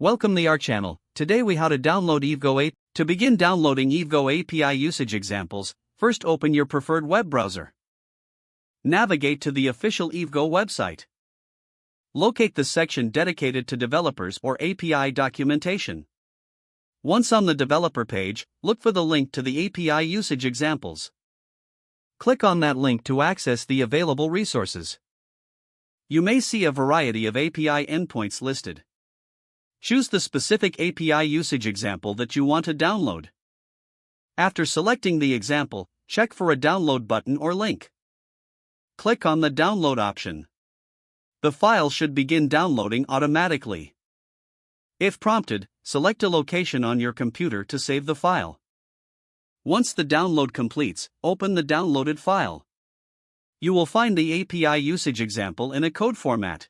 Welcome to our channel. Today we how to download EVgo API. To begin downloading EVgo API usage examples, first open your preferred web browser. Navigate to the official EVgo website. Locate the section dedicated to developers or API documentation. Once on the developer page, look for the link to the API usage examples. Click on that link to access the available resources. You may see a variety of API endpoints listed. Choose the specific API usage example that you want to download. After selecting the example, check for a download button or link. Click on the download option. The file should begin downloading automatically. If prompted, select a location on your computer to save the file. Once the download completes, open the downloaded file. You will find the API usage example in a code format.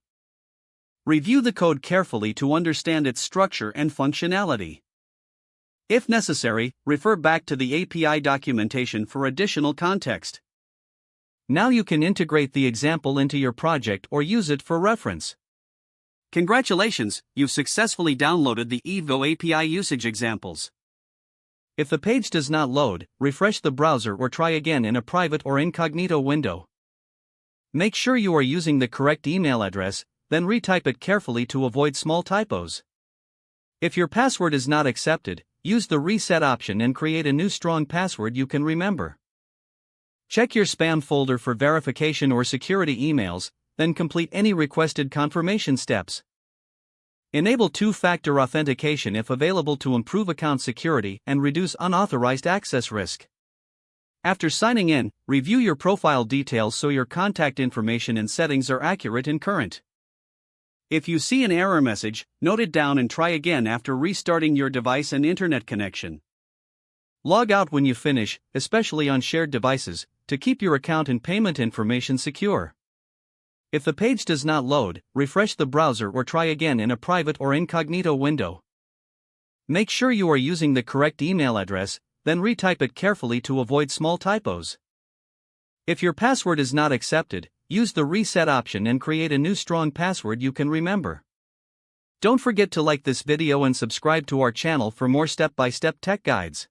Review the code carefully to understand its structure and functionality. If necessary, refer back to the API documentation for additional context. Now you can integrate the example into your project or use it for reference. Congratulations, you've successfully downloaded the EVgo API usage examples. If the page does not load, refresh the browser or try again in a private or incognito window. Make sure you are using the correct email address, then retype it carefully to avoid small typos. If your password is not accepted, use the reset option and create a new strong password you can remember. Check your spam folder for verification or security emails, then complete any requested confirmation steps. Enable two-factor authentication if available to improve account security and reduce unauthorized access risk. After signing in, review your profile details so your contact information and settings are accurate and current. If you see an error message, note it down and try again after restarting your device and internet connection. Log out when you finish, especially on shared devices, to keep your account and payment information secure. If the page does not load, refresh the browser or try again in a private or incognito window. Make sure you are using the correct email address, then retype it carefully to avoid small typos. If your password is not accepted, use the reset option and create a new strong password you can remember. Don't forget to like this video and subscribe to our channel for more step-by-step tech guides.